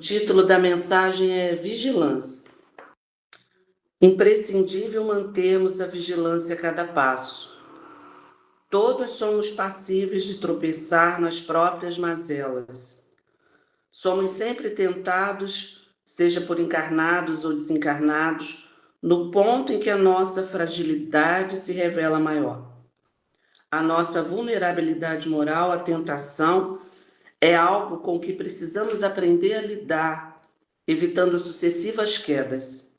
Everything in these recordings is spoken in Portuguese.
título da mensagem é Vigilância. Imprescindível mantermos a vigilância a cada passo. Todos somos passíveis de tropeçar nas próprias mazelas. Somos sempre tentados, seja por encarnados ou desencarnados, no ponto em que a nossa fragilidade se revela maior. A nossa vulnerabilidade moral à tentação é algo com que precisamos aprender a lidar, evitando sucessivas quedas.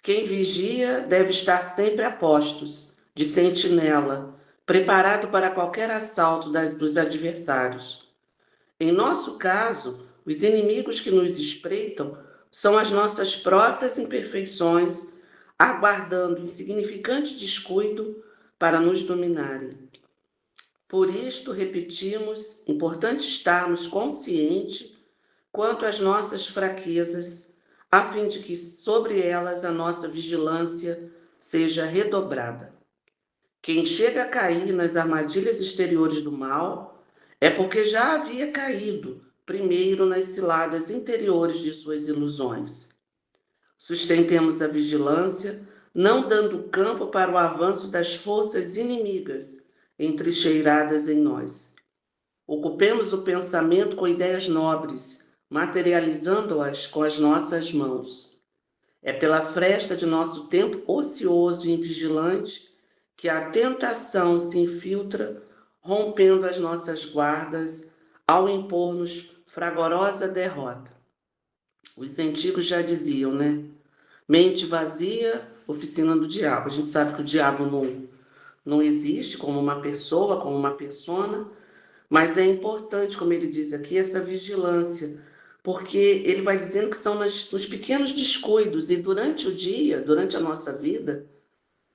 Quem vigia deve estar sempre a postos, de sentinela, preparado para qualquer assalto dos adversários. Em nosso caso, os inimigos que nos espreitam são as nossas próprias imperfeições, aguardando insignificante descuido para nos dominarem. Por isto, repetimos, importante estarmos conscientes quanto às nossas fraquezas, a fim de que sobre elas a nossa vigilância seja redobrada. Quem chega a cair nas armadilhas exteriores do mal é porque já havia caído primeiro nas ciladas interiores de suas ilusões. Sustentemos a vigilância, não dando campo para o avanço das forças inimigas entrincheiradas em nós. Ocupemos o pensamento com ideias nobres, materializando-as com as nossas mãos. É pela fresta de nosso tempo ocioso e invigilante que a tentação se infiltra, rompendo as nossas guardas ao impor-nos fragorosa derrota. Os antigos já diziam, né? Mente vazia, oficina do diabo. A gente sabe que o diabo não existe como uma pessoa, como uma persona, mas é importante, como ele diz aqui, essa vigilância, porque ele vai dizendo que são nos pequenos descuidos, e durante o dia, durante a nossa vida,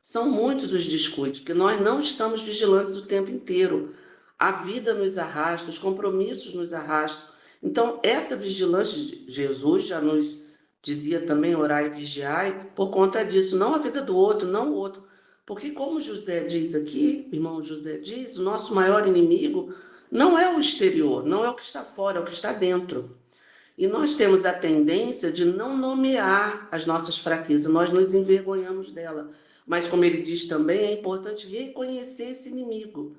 são muitos os descuidos, porque nós não estamos vigilantes o tempo inteiro. A vida nos arrasta, os compromissos nos arrastam. Então, essa vigilância, Jesus já nos dizia também, orai e vigiai, por conta disso, não a vida do outro, não o outro. Porque como José diz aqui, o irmão José diz, o nosso maior inimigo não é o exterior, não é o que está fora, é o que está dentro. E nós temos a tendência de não nomear as nossas fraquezas, nós nos envergonhamos dela. Mas, como ele diz também, é importante reconhecer esse inimigo.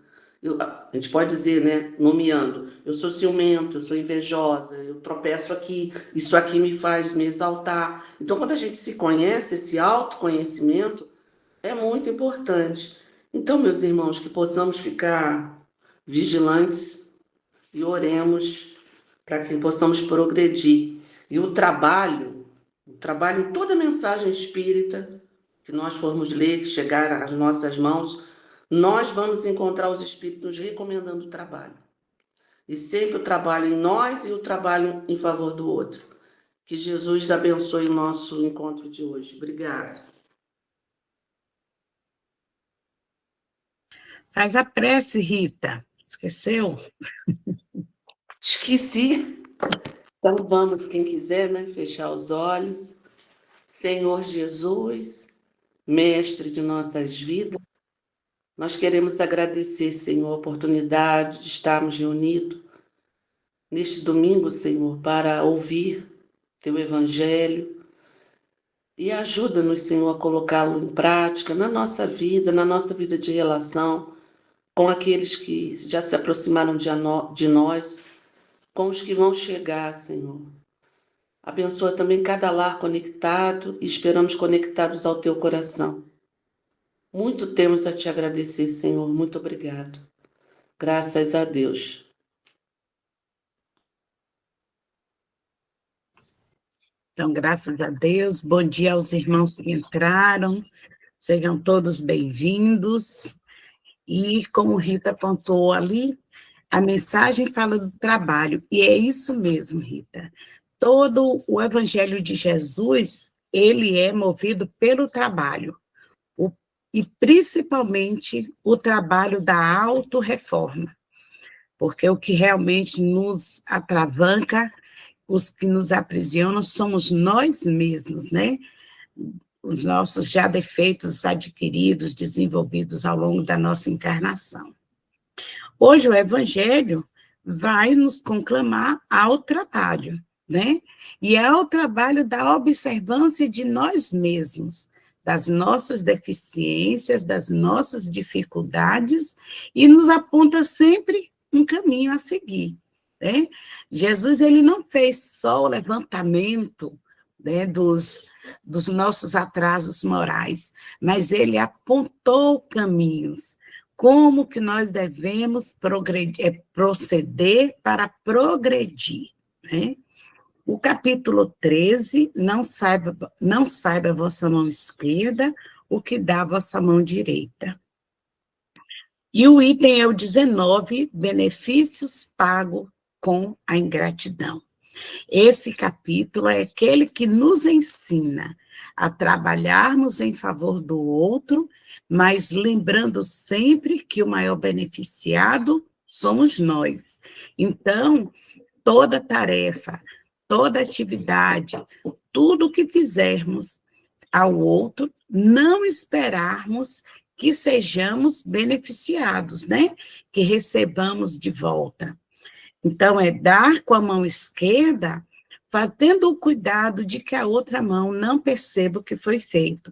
A gente pode dizer, né, nomeando, eu sou ciumento, eu sou invejosa, eu tropeço aqui, isso aqui me faz me exaltar. Então, quando a gente se conhece, esse autoconhecimento é muito importante. Então, meus irmãos, que possamos ficar vigilantes e oremos para que possamos progredir. E o trabalho em toda a mensagem espírita que nós formos ler, que chegar às nossas mãos, nós vamos encontrar os espíritos nos recomendando o trabalho. E sempre o trabalho em nós e o trabalho em favor do outro. Que Jesus abençoe o nosso encontro de hoje. Obrigada. Faz a prece, Rita. Esqueceu? Esqueci. Então vamos, quem quiser, né, fechar os olhos. Senhor Jesus, Mestre de nossas vidas, nós queremos agradecer, Senhor, a oportunidade de estarmos reunidos neste domingo, Senhor, para ouvir Teu Evangelho e ajuda-nos, Senhor, a colocá-lo em prática na nossa vida de relação com aqueles que já se aproximaram de nós, com os que vão chegar, Senhor. Abençoa também cada lar conectado e esperamos conectados ao Teu coração. Muito temos a Te agradecer, Senhor. Muito obrigado. Graças a Deus. Então, graças a Deus. Bom dia aos irmãos que entraram. Sejam todos bem-vindos. E, como Rita apontou ali, a mensagem fala do trabalho. E é isso mesmo, Rita. Todo o Evangelho de Jesus, ele é movido pelo trabalho. E, principalmente, o trabalho da autorreforma. Porque o que realmente nos atravanca, os que nos aprisionam, somos nós mesmos, né? Os nossos já defeitos adquiridos, desenvolvidos ao longo da nossa encarnação. Hoje o Evangelho vai nos conclamar ao trabalho, né? E é o trabalho da observância de nós mesmos, das nossas deficiências, das nossas dificuldades, e nos aponta sempre um caminho a seguir, né? Jesus, ele não fez só o levantamento, né, dos nossos atrasos morais, mas ele apontou caminhos, como que nós devemos proceder para progredir, né? O capítulo 13, não saiba a vossa mão esquerda o que dá a vossa mão direita. E o item é o 19, benefícios pagos com a ingratidão. Esse capítulo é aquele que nos ensina a trabalharmos em favor do outro, mas lembrando sempre que o maior beneficiado somos nós. Então, toda tarefa, toda atividade, tudo que fizermos ao outro, não esperarmos que sejamos beneficiados, né? Que recebamos de volta. Então, é dar com a mão esquerda, tendo o cuidado de que a outra mão não perceba o que foi feito,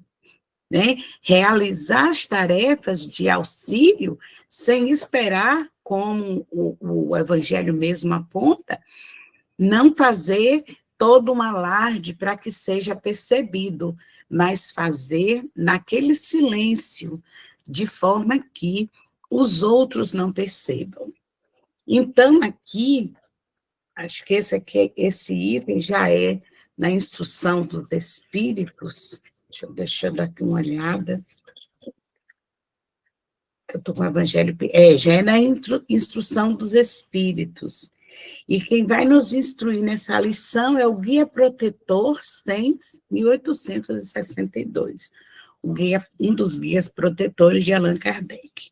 né? Realizar as tarefas de auxílio sem esperar, como o Evangelho mesmo aponta, não fazer todo um alarde para que seja percebido, mas fazer naquele silêncio, de forma que os outros não percebam. Então, aqui, acho que esse item já é na instrução dos espíritos. Deixa eu dar aqui uma olhada. Eu estou com o Evangelho. Já é na instrução dos espíritos. E quem vai nos instruir nessa lição é o Guia Protetor 100, 1862, um dos guias protetores de Allan Kardec.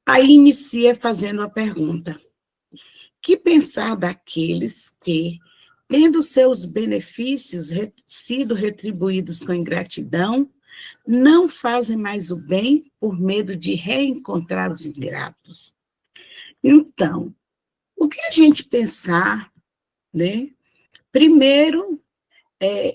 Aí inicia fazendo a pergunta: que pensar daqueles que, tendo seus benefícios sido retribuídos com ingratidão, não fazem mais o bem por medo de reencontrar os ingratos? Então, o que a gente pensar, né? Primeiro,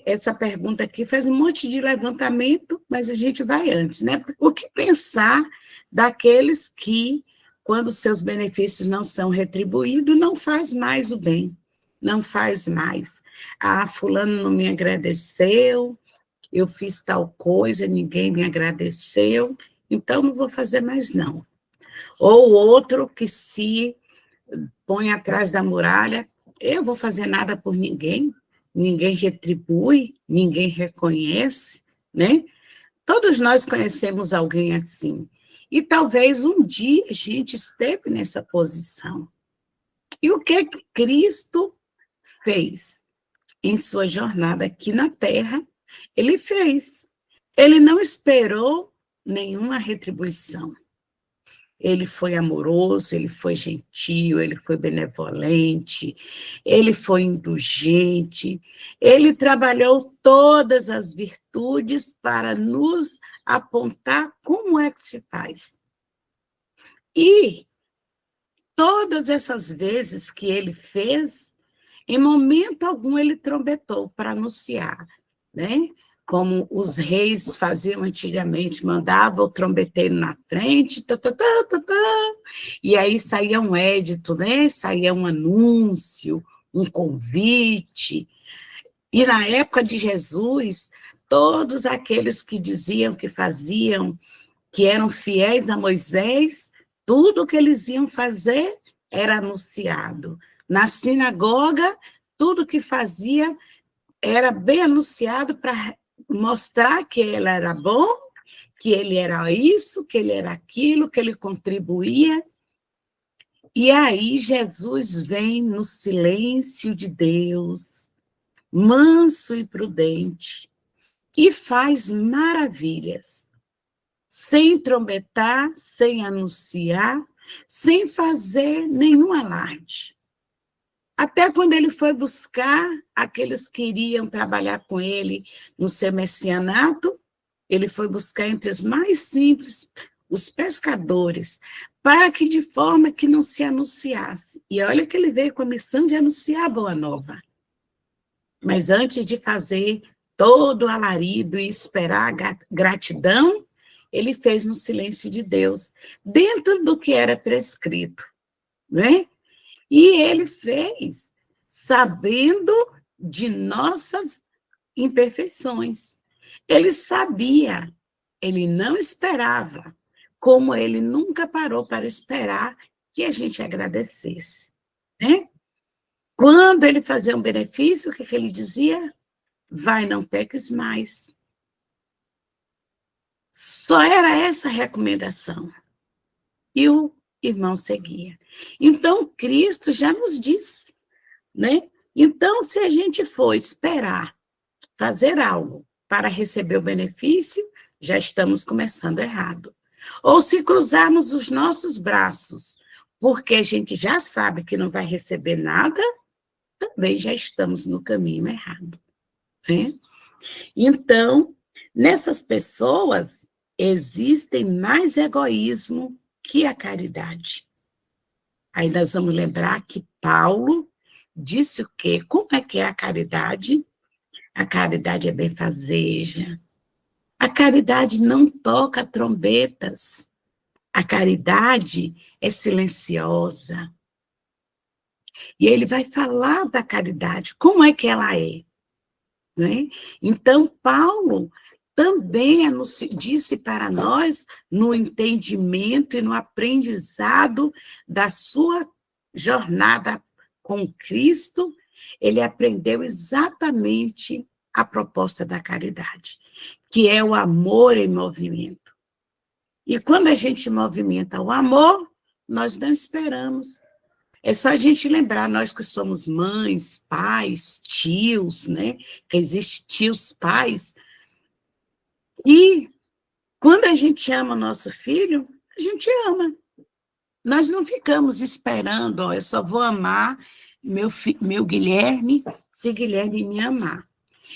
essa pergunta aqui faz um monte de levantamento, mas a gente vai antes, né? O que pensar daqueles que, quando seus benefícios não são retribuídos, não faz mais o bem, não faz mais. Ah, fulano não me agradeceu, eu fiz tal coisa, ninguém me agradeceu, então não vou fazer mais não. Ou outro que se põe atrás da muralha, eu vou fazer nada por ninguém, ninguém retribui, ninguém reconhece, né? Todos nós conhecemos alguém assim. E talvez um dia a gente esteve nessa posição. E o que Cristo fez em sua jornada aqui na Terra? Ele fez. Ele não esperou nenhuma retribuição. Ele foi amoroso, ele foi gentil, ele foi benevolente, ele foi indulgente, ele trabalhou todas as virtudes para nos apontar como é que se faz. E todas essas vezes que ele fez, em momento algum ele trombetou para anunciar, né? Como os reis faziam antigamente, mandavam o trombeteiro na frente, tá, tá, tá, tá, tá, e aí saía um édito, né? Saía um anúncio, um convite. E na época de Jesus, todos aqueles que diziam que faziam, que eram fiéis a Moisés, tudo o que eles iam fazer era anunciado. Na sinagoga, tudo que fazia era bem anunciado para mostrar que ele era bom, que ele era isso, que ele era aquilo, que ele contribuía. E aí Jesus vem no silêncio de Deus, manso e prudente, e faz maravilhas, sem trombetar, sem anunciar, sem fazer nenhum alarde. Até quando ele foi buscar aqueles que iriam trabalhar com ele no seu messianato, ele foi buscar entre os mais simples, os pescadores, para que de forma que não se anunciasse. E olha que ele veio com a missão de anunciar a boa nova. Mas antes de fazer todo o alarido e esperar a gratidão, ele fez no silêncio de Deus, dentro do que era prescrito, né? E ele fez sabendo de nossas imperfeições. Ele sabia, ele não esperava, como ele nunca parou para esperar que a gente agradecesse, né? Quando ele fazia um benefício, o que ele dizia? Vai, não peques mais. Só era essa a recomendação. E o irmão seguia. Então, Cristo já nos disse, né? Então, se a gente for esperar fazer algo para receber o benefício, já estamos começando errado. Ou se cruzarmos os nossos braços, porque a gente já sabe que não vai receber nada, também já estamos no caminho errado, né? Então, nessas pessoas, existem mais egoísmo que a caridade. Aí nós vamos lembrar que Paulo disse o quê? Como é que é a caridade? A caridade é benfazeja. A caridade não toca trombetas. A caridade é silenciosa. E ele vai falar da caridade, como é que ela é, né? Então, Paulo também disse para nós, no entendimento e no aprendizado da sua jornada com Cristo, ele aprendeu exatamente a proposta da caridade, que é o amor em movimento. E quando a gente movimenta o amor, nós não esperamos. É só a gente lembrar, nós que somos mães, pais, tios, né? Que existe tios, pais. E quando a gente ama o nosso filho, a gente ama. Nós não ficamos esperando, ó, eu só vou amar meu Guilherme se Guilherme me amar.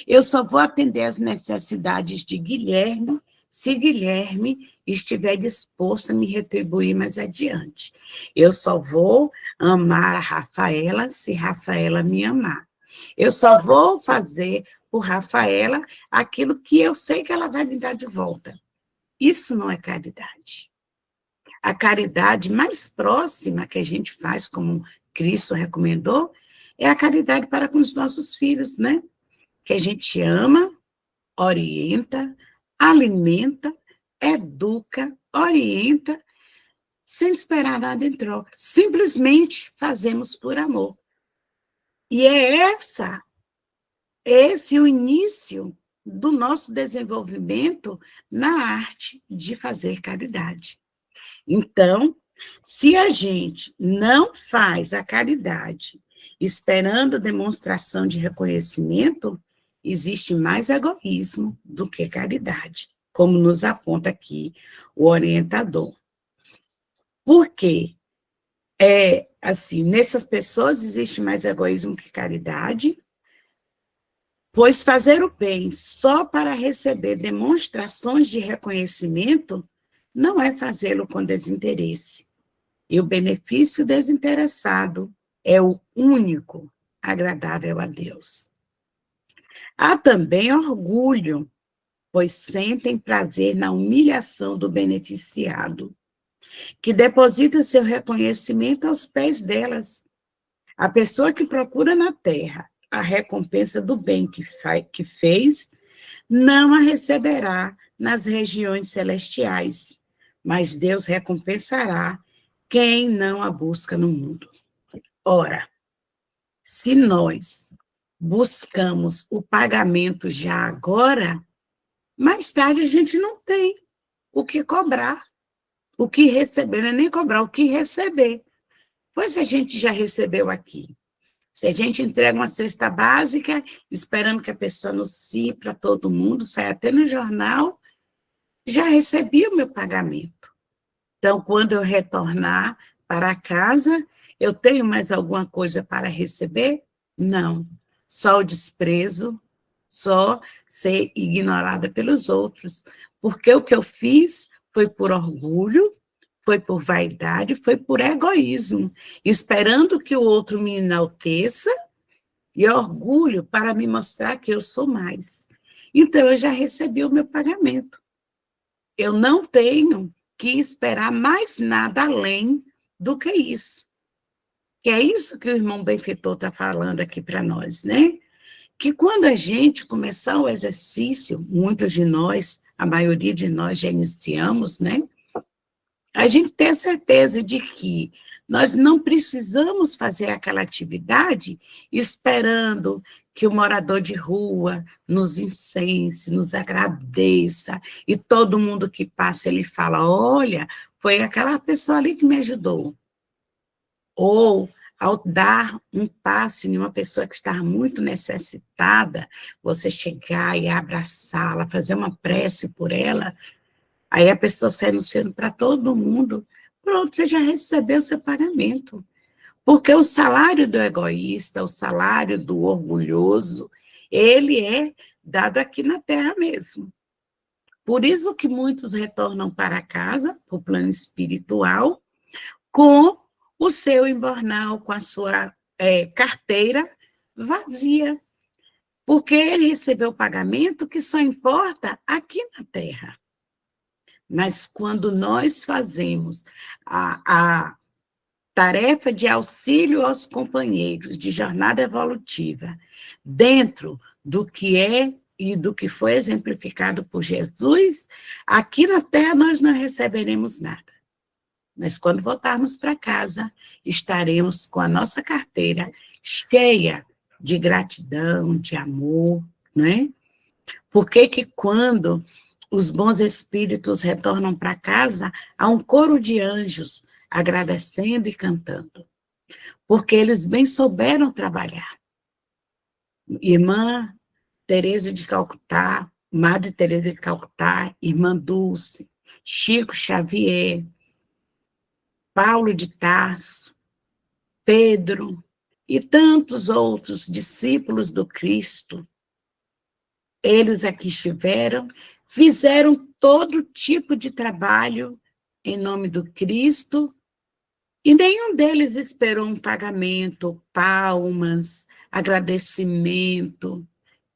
Eu só vou atender às necessidades de Guilherme se Guilherme estiver disposto a me retribuir mais adiante. Eu só vou amar a Rafaela se Rafaela me amar. Eu só vou fazer por Rafaela aquilo que eu sei que ela vai me dar de volta. Isso não é caridade. A caridade mais próxima que a gente faz, como Cristo recomendou, é a caridade para com os nossos filhos, né? Que a gente ama, orienta, alimenta, educa, orienta, sem esperar nada em troca. Simplesmente fazemos por amor. E é esse o início do nosso desenvolvimento na arte de fazer caridade. Então, se a gente não faz a caridade esperando demonstração de reconhecimento, existe mais egoísmo do que caridade, como nos aponta aqui o orientador. Por quê? Assim, nessas pessoas existe mais egoísmo que caridade, pois fazer o bem só para receber demonstrações de reconhecimento não é fazê-lo com desinteresse. E o benefício desinteressado é o único agradável a Deus. Há também orgulho, pois sentem prazer na humilhação do beneficiado, que deposita seu reconhecimento aos pés delas. A pessoa que procura na terra a recompensa do bem que fez, não a receberá nas regiões celestiais, mas Deus recompensará quem não a busca no mundo. Ora, se nós buscamos o pagamento já agora, mais tarde a gente não tem o que cobrar, o que receber, não é nem cobrar, o que receber. Pois a gente já recebeu aqui. Se a gente entrega uma cesta básica, esperando que a pessoa anuncie para todo mundo, sai até no jornal, já recebi o meu pagamento. Então, quando eu retornar para casa, eu tenho mais alguma coisa para receber? Não. Só o desprezo, só ser ignorada pelos outros. Porque o que eu fiz foi por orgulho, foi por vaidade, foi por egoísmo, esperando que o outro me enalteça e orgulho para me mostrar que eu sou mais. Então, eu já recebi o meu pagamento. Eu não tenho que esperar mais nada além do que isso. Que é isso que o irmão benfeitor está falando aqui para nós, né? Que quando a gente começar o exercício, muitos de nós, a maioria de nós já iniciamos, né? A gente tem certeza de que nós não precisamos fazer aquela atividade esperando que o morador de rua nos incense, nos agradeça, e todo mundo que passa, ele fala, olha, foi aquela pessoa ali que me ajudou. Ou, ao dar um passe em uma pessoa que está muito necessitada, você chegar e abraçá-la, fazer uma prece por ela, aí a pessoa sai anunciando para todo mundo, pronto, você já recebeu o seu pagamento. Porque o salário do egoísta, o salário do orgulhoso, ele é dado aqui na terra mesmo. Por isso que muitos retornam para casa, para o plano espiritual, com o seu embornal, com a sua carteira vazia, porque ele recebeu o pagamento que só importa aqui na terra. Mas quando nós fazemos a tarefa de auxílio aos companheiros de jornada evolutiva, dentro do que é e do que foi exemplificado por Jesus, aqui na terra nós não receberemos nada. Mas quando voltarmos para casa, estaremos com a nossa carteira cheia de gratidão, de amor, né? Porque que quando os bons espíritos retornam para casa, há um coro de anjos agradecendo e cantando? Porque eles bem souberam trabalhar. Irmã Teresa de Calcutá, Madre Teresa de Calcutá, Irmã Dulce, Chico Xavier, Paulo de Tarso, Pedro e tantos outros discípulos do Cristo, eles aqui estiveram, fizeram todo tipo de trabalho em nome do Cristo, e nenhum deles esperou um pagamento, palmas, agradecimento.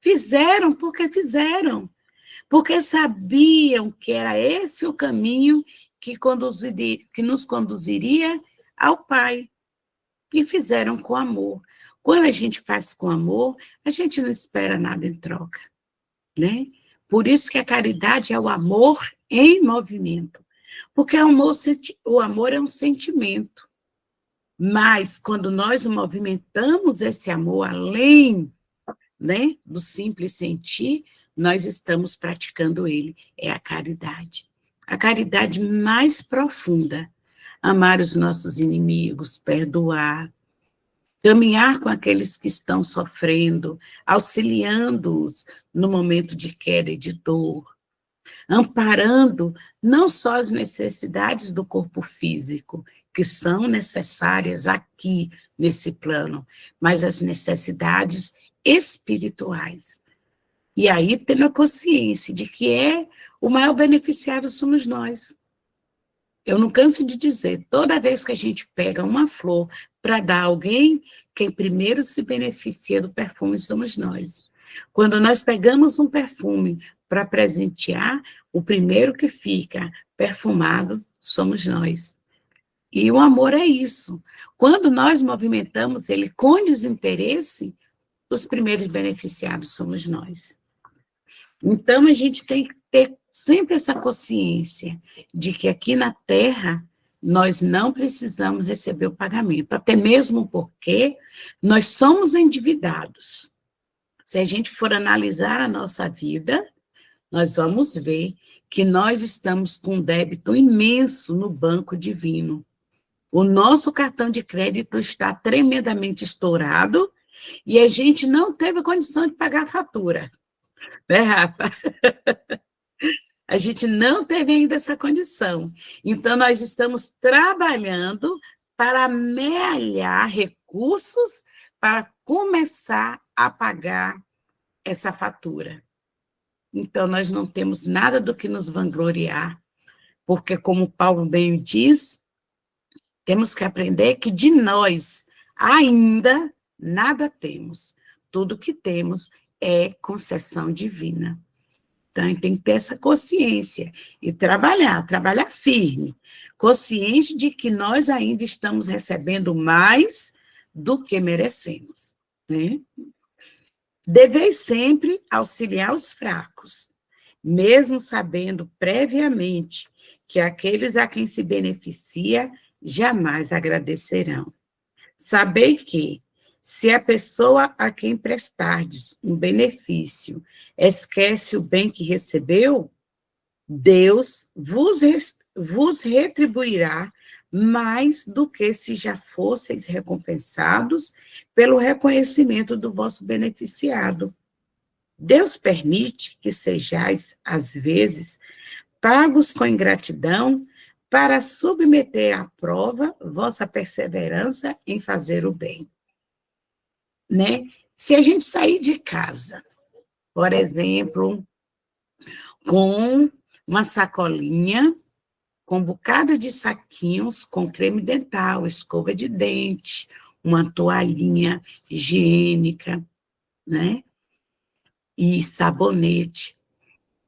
Fizeram porque sabiam que era esse o caminho que nos conduziria ao Pai. E fizeram com amor. Quando a gente faz com amor, a gente não espera nada em troca, né? Por isso que a caridade é o amor em movimento. Porque o amor é um sentimento. Mas, quando nós movimentamos esse amor além, né, do simples sentir, nós estamos praticando ele. É a caridade. A caridade mais profunda. Amar os nossos inimigos, perdoar, caminhar com aqueles que estão sofrendo, auxiliando-os no momento de queda e de dor, amparando não só as necessidades do corpo físico, que são necessárias aqui nesse plano, mas as necessidades espirituais. E aí tendo a consciência de que o maior beneficiário somos nós. Eu não canso de dizer, toda vez que a gente pega uma flor para dar a alguém, quem primeiro se beneficia do perfume somos nós. Quando nós pegamos um perfume para presentear, o primeiro que fica perfumado somos nós. E o amor é isso. Quando nós movimentamos ele com desinteresse, os primeiros beneficiados somos nós. Então, a gente tem que ter sempre essa consciência de que aqui na Terra nós não precisamos receber o pagamento, até mesmo porque nós somos endividados. Se a gente for analisar a nossa vida, nós vamos ver que nós estamos com um débito imenso no banco divino. O nosso cartão de crédito está tremendamente estourado e a gente não teve condição de pagar a fatura. Né, Rafa? A gente não teve ainda essa condição. Então, nós estamos trabalhando para amealhar recursos para começar a pagar essa fatura. Então, nós não temos nada do que nos vangloriar, porque, como Paulo bem diz, temos que aprender que de nós ainda nada temos. Tudo que temos é concessão divina. Então, a gente tem que ter essa consciência e trabalhar firme, consciente de que nós ainda estamos recebendo mais do que merecemos, né? Deveis sempre auxiliar os fracos, mesmo sabendo previamente que aqueles a quem se beneficia jamais agradecerão. Sabei que, se a pessoa a quem prestardes um benefício esquece o bem que recebeu, Deus vos retribuirá mais do que se já fosseis recompensados pelo reconhecimento do vosso beneficiado. Deus permite que sejais, às vezes, pagos com ingratidão para submeter à prova vossa perseverança em fazer o bem. Né? Se a gente sair de casa, por exemplo, com uma sacolinha, com um bocado de saquinhos, com creme dental, escova de dente, uma toalhinha higiênica, né? E sabonete.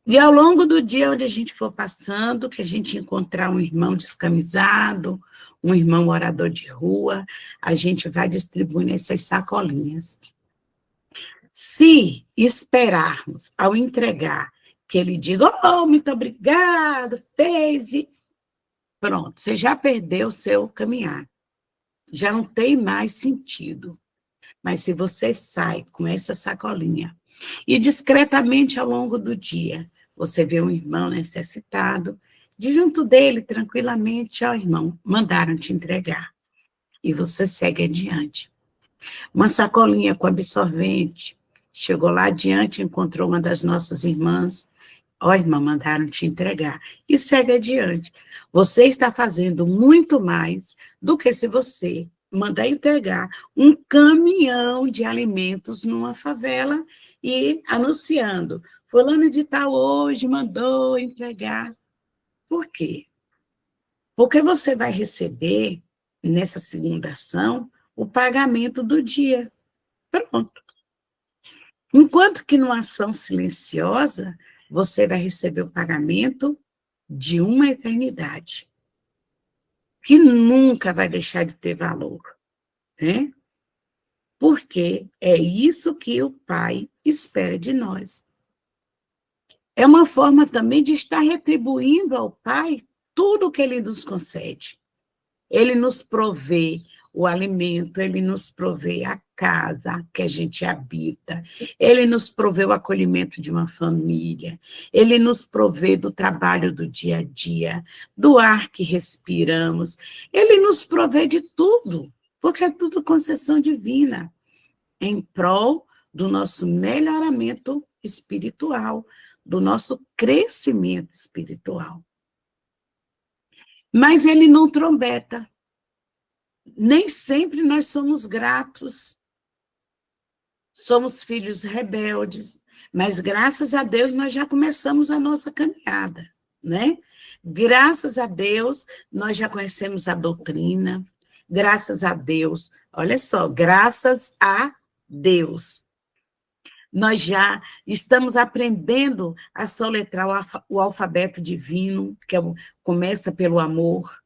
E ao longo do dia, onde a gente for passando, que a gente encontrar um irmão descamisado, um irmão morador de rua, a gente vai distribuindo essas sacolinhas. Se esperarmos, ao entregar, que ele diga, oh, muito obrigado, fez, e pronto, você já perdeu o seu caminhar. Já não tem mais sentido. Mas se você sai com essa sacolinha e discretamente ao longo do dia, você vê um irmão necessitado, de junto dele, tranquilamente, ó, irmão, mandaram te entregar. E você segue adiante. Uma sacolinha com absorvente, chegou lá adiante, encontrou uma das nossas irmãs, ó, irmã, mandaram te entregar. E segue adiante. Você está fazendo muito mais do que se você mandar entregar um caminhão de alimentos numa favela e anunciando, fulano de tal hoje mandou entregar. Por quê? Porque você vai receber, nessa segunda ação, o pagamento do dia. Pronto. Enquanto que numa ação silenciosa, você vai receber o pagamento de uma eternidade, que nunca vai deixar de ter valor, né? Porque é isso que o Pai espera de nós. É uma forma também de estar retribuindo ao Pai tudo o que Ele nos concede. Ele nos provê o alimento, Ele nos provê a casa que a gente habita, Ele nos provê o acolhimento de uma família, Ele nos provê do trabalho do dia a dia, do ar que respiramos, Ele nos provê de tudo, porque é tudo concessão divina, em prol do nosso melhoramento espiritual, do nosso crescimento espiritual. Mas Ele não trombeta. Nem sempre nós somos gratos, somos filhos rebeldes, mas graças a Deus nós já começamos a nossa caminhada, né? Graças a Deus nós já conhecemos a doutrina, graças a Deus, olha só, graças a Deus, nós já estamos aprendendo a soletrar o alfabeto divino, que começa pelo amor.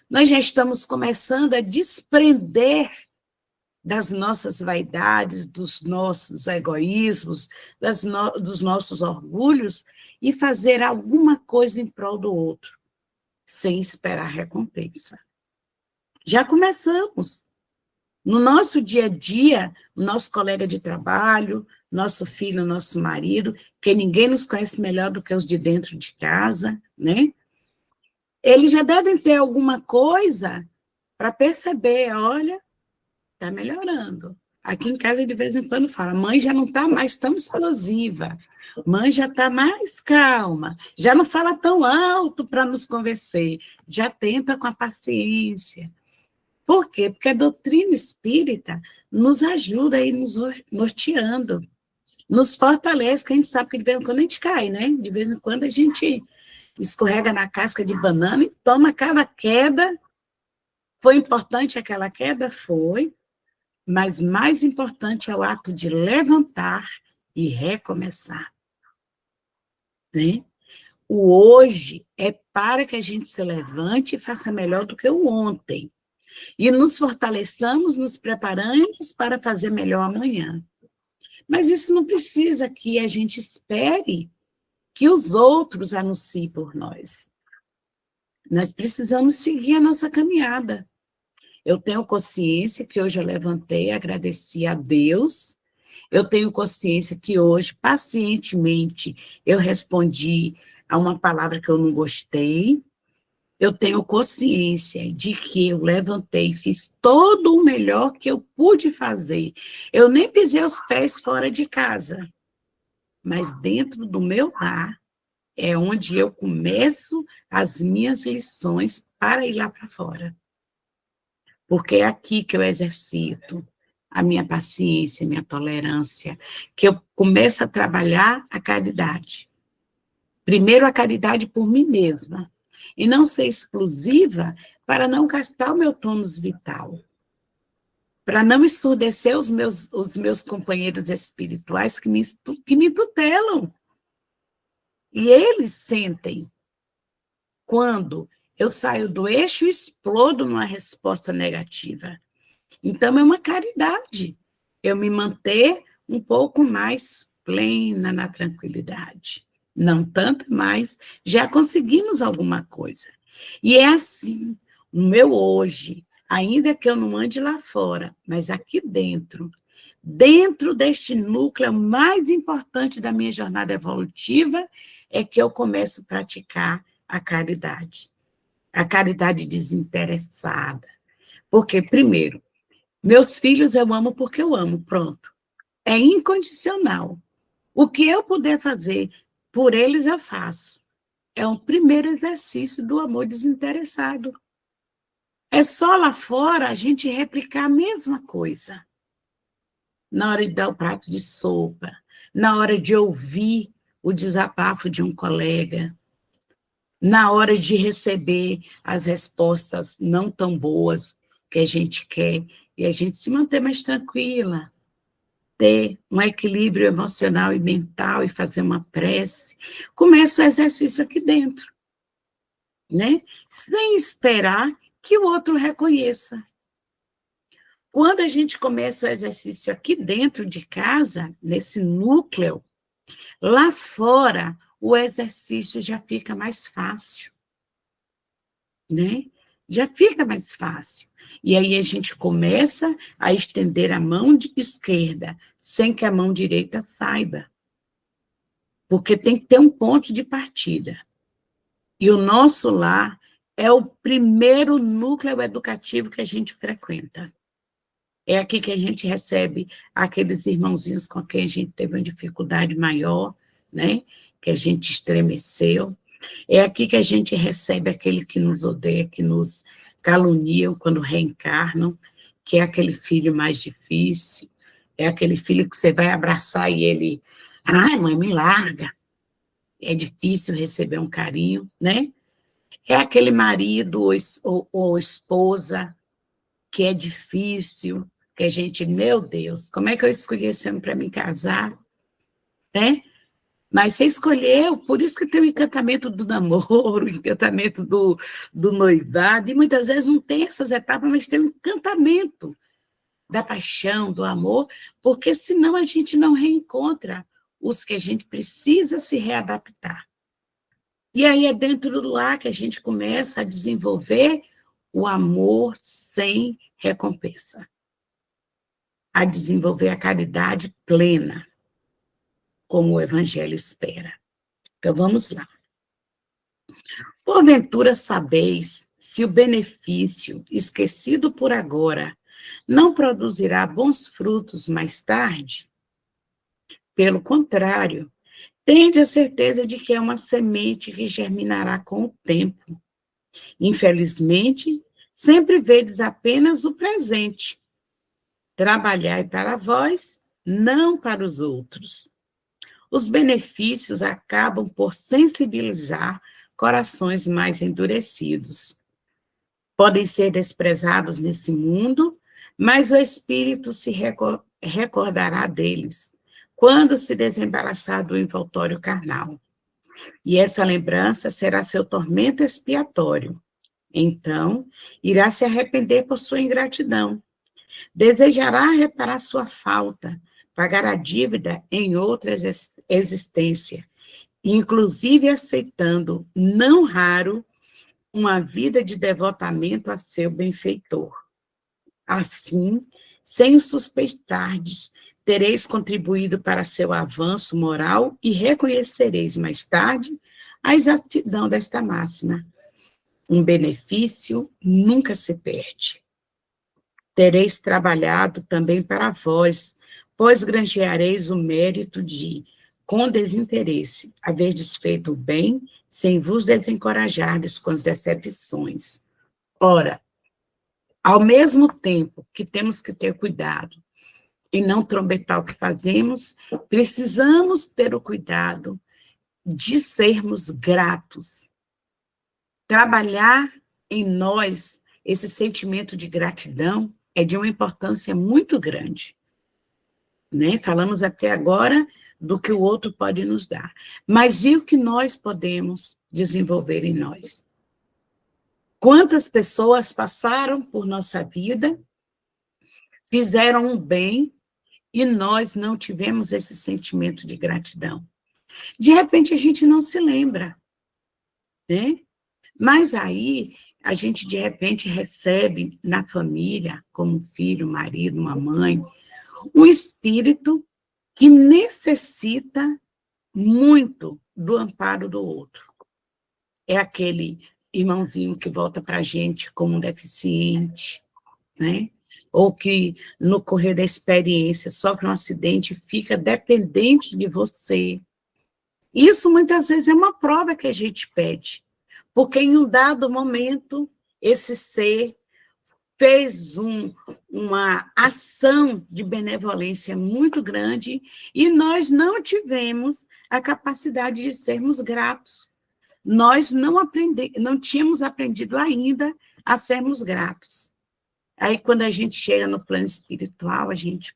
Nós já estamos começando a desprender das nossas vaidades, dos nossos egoísmos, dos nossos orgulhos e fazer alguma coisa em prol do outro, sem esperar recompensa. Já começamos. No nosso dia a dia, o nosso colega de trabalho, nosso filho, nosso marido, que ninguém nos conhece melhor do que os de dentro de casa, né? Eles já devem ter alguma coisa para perceber, olha, está melhorando. Aqui em casa, de vez em quando, fala, mãe já não está mais tão explosiva, mãe já está mais calma, já não fala tão alto para nos convencer, já tenta com a paciência. Por quê? Porque a doutrina espírita nos ajuda aí, nos norteando, nos fortalece, que a gente sabe que de vez em quando a gente cai, né? De vez em quando a gente escorrega na casca de banana e toma cada queda. Foi importante aquela queda? Foi, mas mais importante é o ato de levantar e recomeçar, né? O hoje é para que a gente se levante e faça melhor do que o ontem. E nos fortaleçamos, nos preparamos para fazer melhor amanhã. Mas isso não precisa que a gente espere que os outros anunciem por nós. Nós precisamos seguir a nossa caminhada. Eu tenho consciência que hoje eu levantei, agradeci a Deus. Eu tenho consciência que hoje, pacientemente, eu respondi a uma palavra que eu não gostei. Eu tenho consciência de que eu levantei, fiz todo o melhor que eu pude fazer. Eu nem pisei os pés fora de casa, mas dentro do meu lar é onde eu começo as minhas lições para ir lá para fora. Porque é aqui que eu exercito a minha paciência, a minha tolerância, que eu começo a trabalhar a caridade. Primeiro a caridade por mim mesma, e não ser exclusiva para não gastar o meu tônus vital, para não ensurdecer os meus companheiros espirituais que me tutelam. E eles sentem quando eu saio do eixo e explodo numa resposta negativa. Então, é uma caridade eu me manter um pouco mais plena na tranquilidade. Não tanto, mas já conseguimos alguma coisa. E é assim, o meu hoje, ainda que eu não ande lá fora, mas aqui dentro deste núcleo mais importante da minha jornada evolutiva, é que eu começo a praticar a caridade desinteressada. Porque, primeiro, meus filhos eu amo porque eu amo, pronto. É incondicional. O que eu puder fazer por eles, eu faço. É um primeiro exercício do amor desinteressado. É só lá fora a gente replicar a mesma coisa. Na hora de dar o prato de sopa, na hora de ouvir o desabafo de um colega, na hora de receber as respostas não tão boas que a gente quer, e a gente se manter mais tranquila, ter um equilíbrio emocional e mental e fazer uma prece. Começa o exercício aqui dentro, né? Sem esperar que o outro reconheça. Quando a gente começa o exercício aqui dentro de casa, nesse núcleo, lá fora o exercício já fica mais fácil, né? Já fica mais fácil. E aí a gente começa a estender a mão esquerda, sem que a mão direita saiba. Porque tem que ter um ponto de partida. E o nosso lar é o primeiro núcleo educativo que a gente frequenta. É aqui que a gente recebe aqueles irmãozinhos com quem a gente teve uma dificuldade maior, né? Que a gente estremeceu. É aqui que a gente recebe aquele que nos odeia, que nos caluniam quando reencarnam, que é aquele filho mais difícil, é aquele filho que você vai abraçar e ele, ai, mãe, me larga. É difícil receber um carinho, né? É aquele marido ou esposa que é difícil, que a gente, meu Deus, como é que eu escolhi esse homem para me casar? Né? Mas você escolheu, por isso que tem o encantamento do namoro, o encantamento do noivado, e muitas vezes não tem essas etapas, mas tem o encantamento da paixão, do amor, porque senão a gente não reencontra os que a gente precisa se readaptar. E aí é dentro do lar que a gente começa a desenvolver o amor sem recompensa, a desenvolver a caridade plena, como o Evangelho espera. Então, vamos lá. Porventura sabeis se o benefício, esquecido por agora, não produzirá bons frutos mais tarde? Pelo contrário, tende a certeza de que é uma semente que germinará com o tempo. Infelizmente, sempre vedes apenas o presente. Trabalhai para vós, não para os outros. Os benefícios acabam por sensibilizar corações mais endurecidos. Podem ser desprezados nesse mundo, mas o Espírito se recordará deles quando se desembaraçar do envoltório carnal. E essa lembrança será seu tormento expiatório. Então, irá se arrepender por sua ingratidão. Desejará reparar sua falta, pagar a dívida em outra existência, inclusive aceitando, não raro, uma vida de devotamento a seu benfeitor. Assim, sem o suspeitardes, tereis contribuído para seu avanço moral e reconhecereis mais tarde a exatidão desta máxima. Um benefício nunca se perde. Tereis trabalhado também para vós, pois granjeareis o mérito de, com desinteresse, haverdes feito o bem, sem vos desencorajardes com as decepções. Ora, ao mesmo tempo que temos que ter cuidado e não trombetar o que fazemos, precisamos ter o cuidado de sermos gratos. Trabalhar em nós esse sentimento de gratidão é de uma importância muito grande. Né? Falamos até agora do que o outro pode nos dar. Mas e o que nós podemos desenvolver em nós? Quantas pessoas passaram por nossa vida, fizeram um bem, e nós não tivemos esse sentimento de gratidão? De repente, a gente não se lembra, né? Mas aí, a gente, de repente, recebe na família, como filho, marido, uma mãe, um espírito que necessita muito do amparo do outro. É aquele irmãozinho que volta para a gente como um deficiente, né? Ou que, no correr da experiência, sofre um acidente e fica dependente de você. Isso, muitas vezes, é uma prova que a gente pede, porque em um dado momento, esse ser fez uma ação de benevolência muito grande e nós não tivemos a capacidade de sermos gratos. Nós não tínhamos aprendido ainda a sermos gratos. Aí, quando a gente chega no plano espiritual, a gente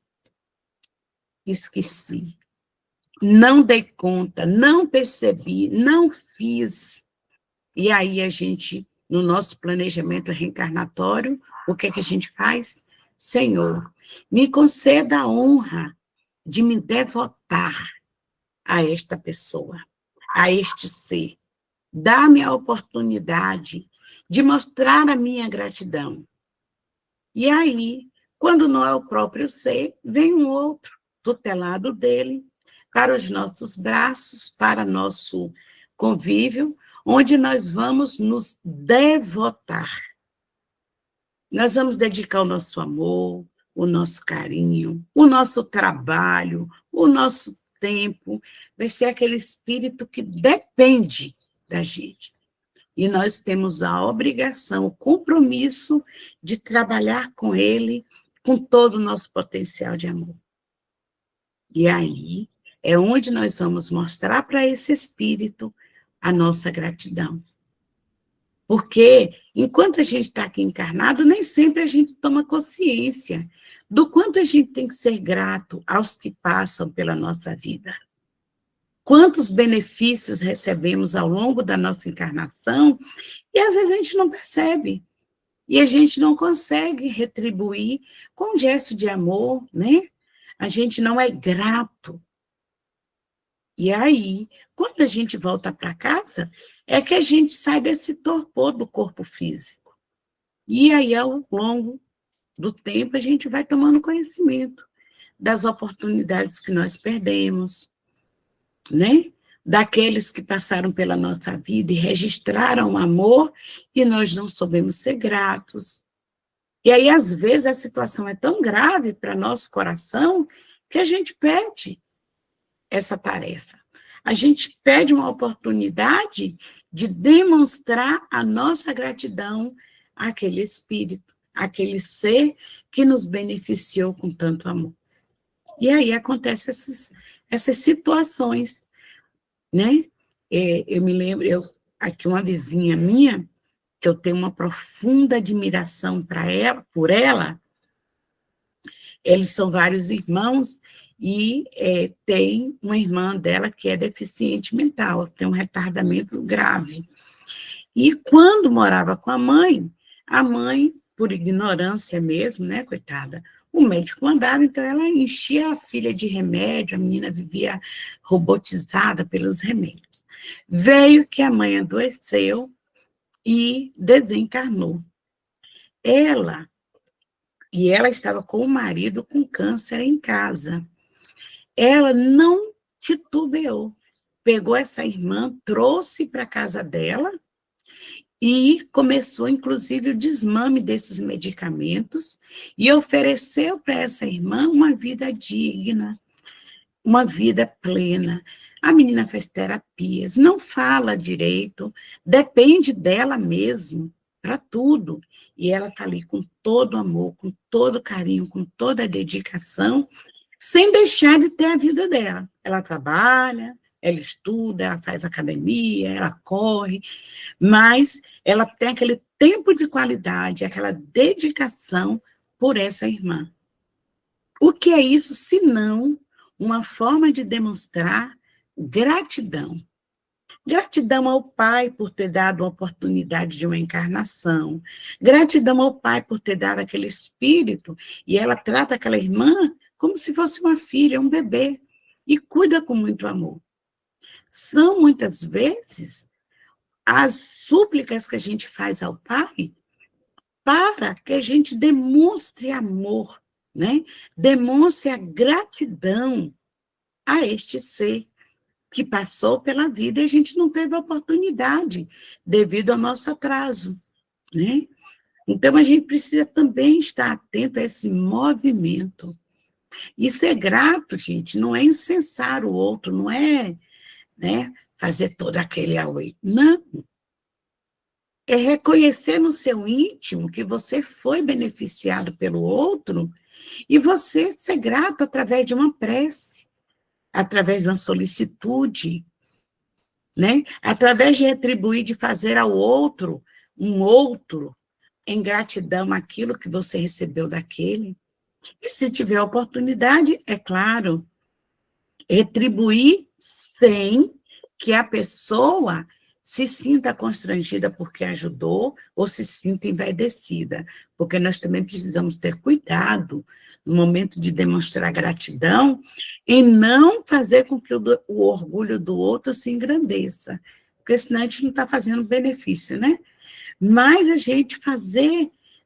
esqueci. Não dei conta, não percebi, não fiz. E aí a gente, no nosso planejamento reencarnatório, o que é que a gente faz? Senhor, me conceda a honra de me devotar a esta pessoa, a este ser. Dá-me a oportunidade de mostrar a minha gratidão. E aí, quando não é o próprio ser, vem um outro, tutelado dele, para os nossos braços, para nosso convívio, onde nós vamos nos devotar. Nós vamos dedicar o nosso amor, o nosso carinho, o nosso trabalho, o nosso tempo. Vai ser aquele espírito que depende da gente. E nós temos a obrigação, o compromisso de trabalhar com ele, com todo o nosso potencial de amor. E aí é onde nós vamos mostrar para esse espírito a nossa gratidão. Porque, enquanto a gente está aqui encarnado, nem sempre a gente toma consciência do quanto a gente tem que ser grato aos que passam pela nossa vida. Quantos benefícios recebemos ao longo da nossa encarnação, e às vezes a gente não percebe. E a gente não consegue retribuir com um gesto de amor, né? A gente não é grato. E aí, quando a gente volta para casa, é que a gente sai desse torpor do corpo físico. E aí, ao longo do tempo, a gente vai tomando conhecimento das oportunidades que nós perdemos, né? Daqueles que passaram pela nossa vida e registraram o amor e nós não soubemos ser gratos. E aí, às vezes, a situação é tão grave para nosso coração que a gente perde essa tarefa. A gente pede uma oportunidade de demonstrar a nossa gratidão àquele espírito, àquele ser que nos beneficiou com tanto amor. E aí acontecem essas situações, né? Eu me lembro, eu aqui uma vizinha minha, que eu tenho uma profunda admiração por ela, eles são vários irmãos, e tem uma irmã dela que é deficiente mental, tem um retardamento grave. E quando morava com a mãe, por ignorância mesmo, né, coitada, o médico mandava, então ela enchia a filha de remédio, a menina vivia robotizada pelos remédios. Veio que a mãe adoeceu e desencarnou. Ela estava com o marido com câncer em casa. Ela não titubeou, pegou essa irmã, trouxe para a casa dela, e começou, inclusive, o desmame desses medicamentos e ofereceu para essa irmã uma vida digna, uma vida plena. A menina faz terapias, não fala direito, depende dela mesmo para tudo. E ela está ali com todo amor, com todo carinho, com toda a dedicação, sem deixar de ter a vida dela. Ela trabalha, ela estuda, ela faz academia, ela corre, mas ela tem aquele tempo de qualidade, aquela dedicação por essa irmã. O que é isso, se não uma forma de demonstrar gratidão? Gratidão ao Pai por ter dado a oportunidade de uma encarnação. Gratidão ao Pai por ter dado aquele espírito, e ela trata aquela irmã como se fosse uma filha, um bebê, e cuida com muito amor. São, muitas vezes, as súplicas que a gente faz ao Pai para que a gente demonstre amor, né? Demonstre a gratidão a este ser que passou pela vida e a gente não teve oportunidade devido ao nosso atraso, né? Então, a gente precisa também estar atento a esse movimento. E ser grato, gente, não é incensar o outro, não é, né, fazer todo aquele auê. Não. É reconhecer no seu íntimo que você foi beneficiado pelo outro e você ser grato através de uma prece, através de uma solicitude, né? Através de retribuir, de fazer ao outro, um outro, em gratidão àquilo que você recebeu daquele. E se tiver oportunidade, é claro, retribuir sem que a pessoa se sinta constrangida porque ajudou ou se sinta envaidecida, porque nós também precisamos ter cuidado no momento de demonstrar gratidão em não fazer com que o orgulho do outro se engrandeça, porque senão a gente não está fazendo benefício, né? Mas a gente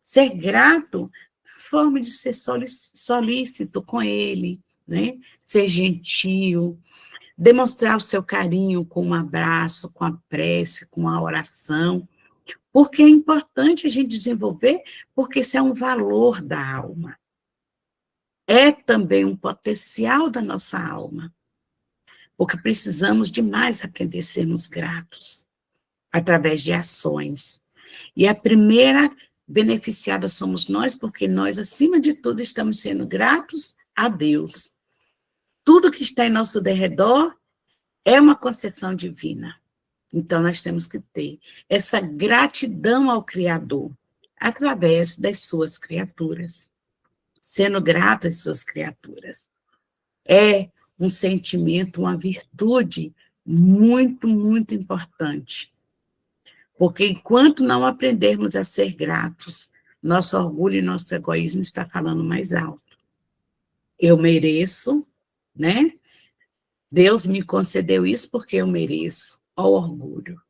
ser grato, na forma de ser solícito com ele, né? Ser gentil, demonstrar o seu carinho com um abraço, com a prece, com a oração, porque é importante a gente desenvolver, porque isso é um valor da alma. É também um potencial da nossa alma, porque precisamos demais aprender a sermos gratos, através de ações. E a primeira beneficiada somos nós, porque nós, acima de tudo, estamos sendo gratos a Deus. Tudo que está em nosso derredor é uma concessão divina. Então, nós temos que ter essa gratidão ao Criador, através das suas criaturas, sendo grato às suas criaturas. É um sentimento, uma virtude muito, muito importante. Porque enquanto não aprendermos a ser gratos, nosso orgulho e nosso egoísmo está falando mais alto. Eu mereço, né? Deus me concedeu isso porque eu mereço. Ó orgulho.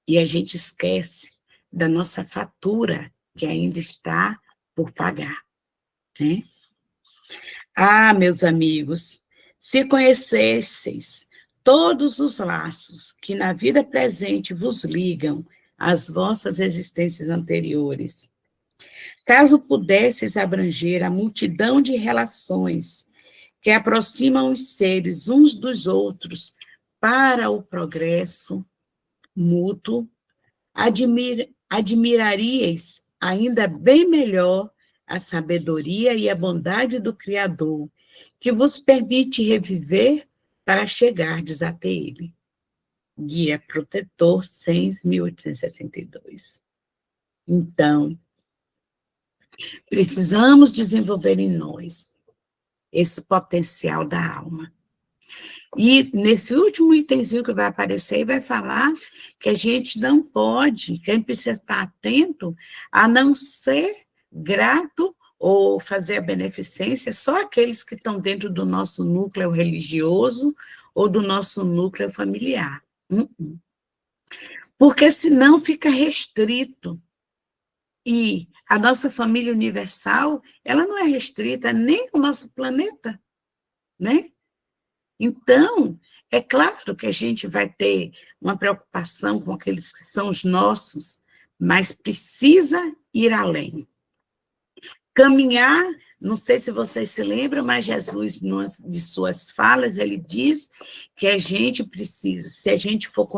E a gente esquece da nossa fatura, que ainda está por pagar, né? Ah, meus amigos, se conhecesseis todos os laços que na vida presente vos ligam às vossas existências anteriores, caso pudesseis abranger a multidão de relações que aproximam os seres uns dos outros para o progresso mútuo, admiraríeis ainda bem melhor a sabedoria e a bondade do Criador, que vos permite reviver para chegardes até Ele. Guia Protetor 100.862. Então, precisamos desenvolver em nós esse potencial da alma. E nesse último itemzinho que vai aparecer, vai falar que a gente não pode, que a gente precisa estar atento a não ser grato ou fazer a beneficência só aqueles que estão dentro do nosso núcleo religioso ou do nosso núcleo familiar. Porque senão fica restrito. E a nossa família universal, ela não é restrita nem ao nosso planeta, né? Então, é claro que a gente vai ter uma preocupação com aqueles que são os nossos, mas precisa ir além. Caminhar, não sei se vocês se lembram, mas Jesus, numa de suas falas, ele diz que a gente precisa, se a gente for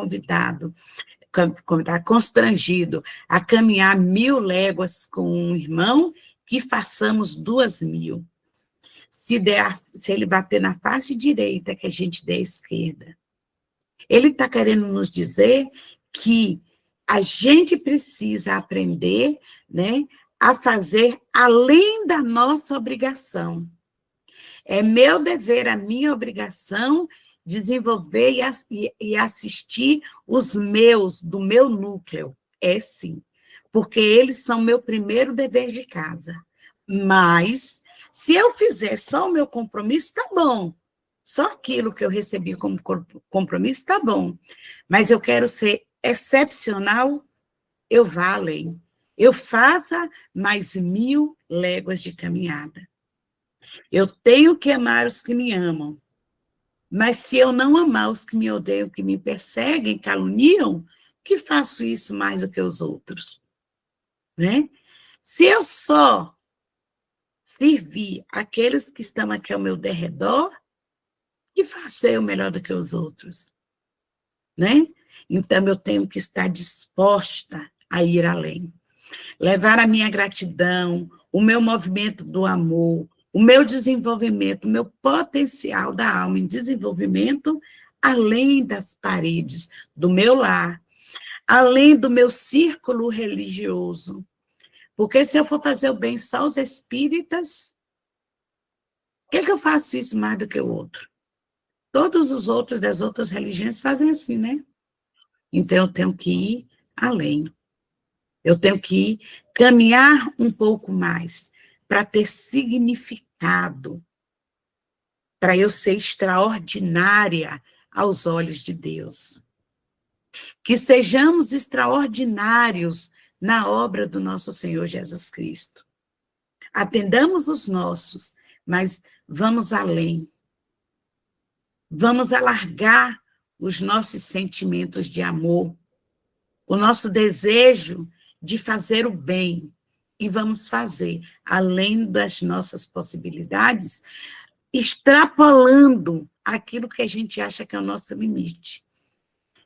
constrangido a caminhar 1.000 léguas com um irmão, que façamos 2.000. Se ele bater na face direita, que a gente dê à esquerda. Ele está querendo nos dizer que a gente precisa aprender, né, a fazer além da nossa obrigação. É meu dever, a minha obrigação, desenvolver e assistir os meus, do meu núcleo. É sim, porque eles são meu primeiro dever de casa. Mas, se eu fizer só o meu compromisso, tá bom. Só aquilo que eu recebi como compromisso, tá bom. Mas eu quero ser excepcional, eu vá além. Eu faça mais 1.000 léguas de caminhada. Eu tenho que amar os que me amam. Mas se eu não amar os que me odeiam, que me perseguem, caluniam, que faço isso mais do que os outros? Né? Se eu só servir aqueles que estão aqui ao meu derredor, que faço eu melhor do que os outros? Né? Então, eu tenho que estar disposta a ir além. Levar a minha gratidão, o meu movimento do amor, o meu desenvolvimento, o meu potencial da alma em desenvolvimento, além das paredes do meu lar, além do meu círculo religioso. Porque se eu for fazer o bem só aos espíritas, por que eu faço isso mais do que o outro? Todos os outros das outras religiões fazem assim, né? Então, eu tenho que ir além. Eu tenho que caminhar um pouco mais para ter significado, para eu ser extraordinária aos olhos de Deus. Que sejamos extraordinários na obra do nosso Senhor Jesus Cristo. Atendamos os nossos, mas vamos além. Vamos alargar os nossos sentimentos de amor, o nosso desejo de fazer o bem, e vamos fazer, além das nossas possibilidades, extrapolando aquilo que a gente acha que é o nosso limite.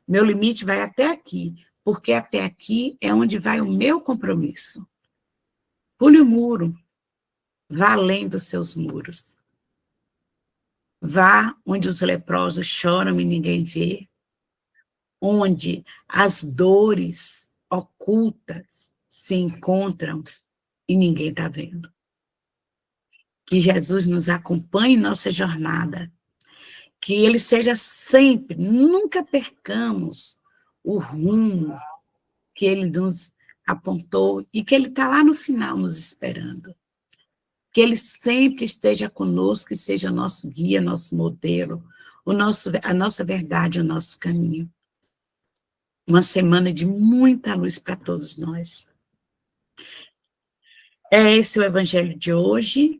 Meu limite vai até aqui, porque até aqui é onde vai o meu compromisso. Pule o muro, vá além dos seus muros. Vá onde os leprosos choram e ninguém vê, onde as dores ocultas se encontram e ninguém está vendo. Que Jesus nos acompanhe em nossa jornada, que Ele seja sempre, nunca percamos o rumo que Ele nos apontou e que Ele está lá no final nos esperando. Que Ele sempre esteja conosco e seja nosso guia, nosso modelo, a nossa verdade, o nosso caminho. Uma semana de muita luz para todos nós. É esse o evangelho de hoje.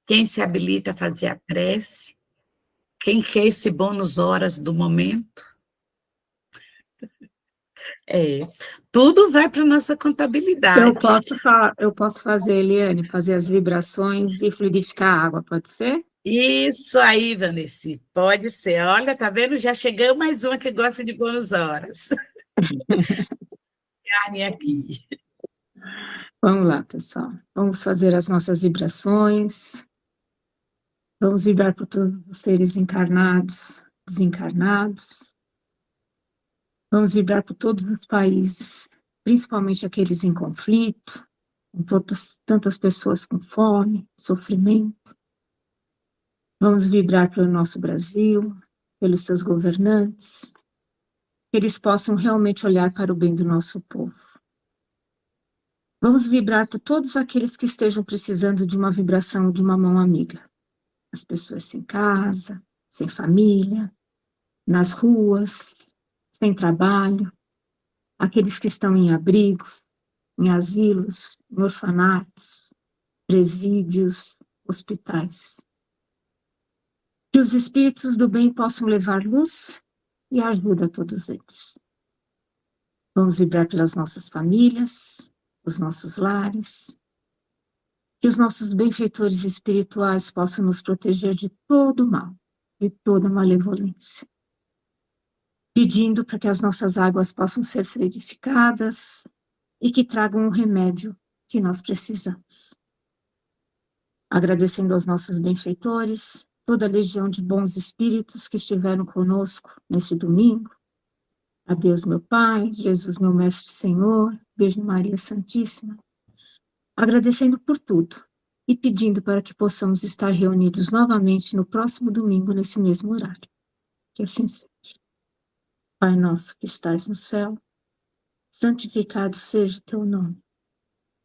Quem se habilita a fazer a prece? Quem quer esse bônus horas do momento? Tudo vai para a nossa contabilidade. Eu posso fazer, Eliane, fazer as vibrações e fluidificar a água, pode ser? Isso aí, Vanessa, pode ser. Olha, tá vendo? Já chegou mais uma que gosta de bônus horas. Carne aqui. Vamos lá, pessoal. Vamos fazer as nossas vibrações. Vamos vibrar por todos os seres encarnados, desencarnados. Vamos vibrar por todos os países, principalmente aqueles em conflito, com tantas pessoas com fome, sofrimento. Vamos vibrar pelo nosso Brasil, pelos seus governantes, que eles possam realmente olhar para o bem do nosso povo. Vamos vibrar por todos aqueles que estejam precisando de uma vibração de uma mão amiga. As pessoas sem casa, sem família, nas ruas, sem trabalho, aqueles que estão em abrigos, em asilos, em orfanatos, presídios, hospitais. Que os espíritos do bem possam levar luz e ajuda a todos eles. Vamos vibrar pelas nossas famílias, os nossos lares, que os nossos benfeitores espirituais possam nos proteger de todo o mal, de toda malevolência. Pedindo para que as nossas águas possam ser fluidificadas e que tragam o remédio que nós precisamos. Agradecendo aos nossos benfeitores, toda a legião de bons espíritos que estiveram conosco neste domingo. A Deus meu Pai, Jesus meu Mestre Senhor, Virgem Maria Santíssima. Agradecendo por tudo e pedindo para que possamos estar reunidos novamente no próximo domingo, nesse mesmo horário. Que assim seja. Pai nosso que estais no céu, santificado seja o teu nome.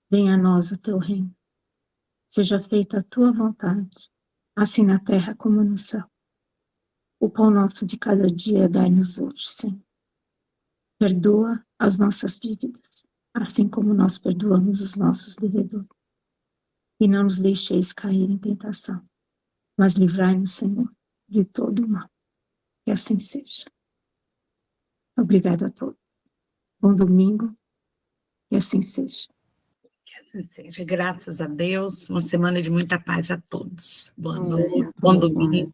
Venha a nós o teu reino. Seja feita a tua vontade, assim na terra como no céu. O pão nosso de cada dia dai-nos hoje, Senhor. Perdoa as nossas dívidas, assim como nós perdoamos os nossos devedores. E não nos deixeis cair em tentação, mas livrai-nos, Senhor, de todo o mal. Que assim seja. Obrigada a todos. Bom domingo, que assim seja. Que assim seja. Graças a Deus. Uma semana de muita paz a todos. Bom domingo. Bom domingo.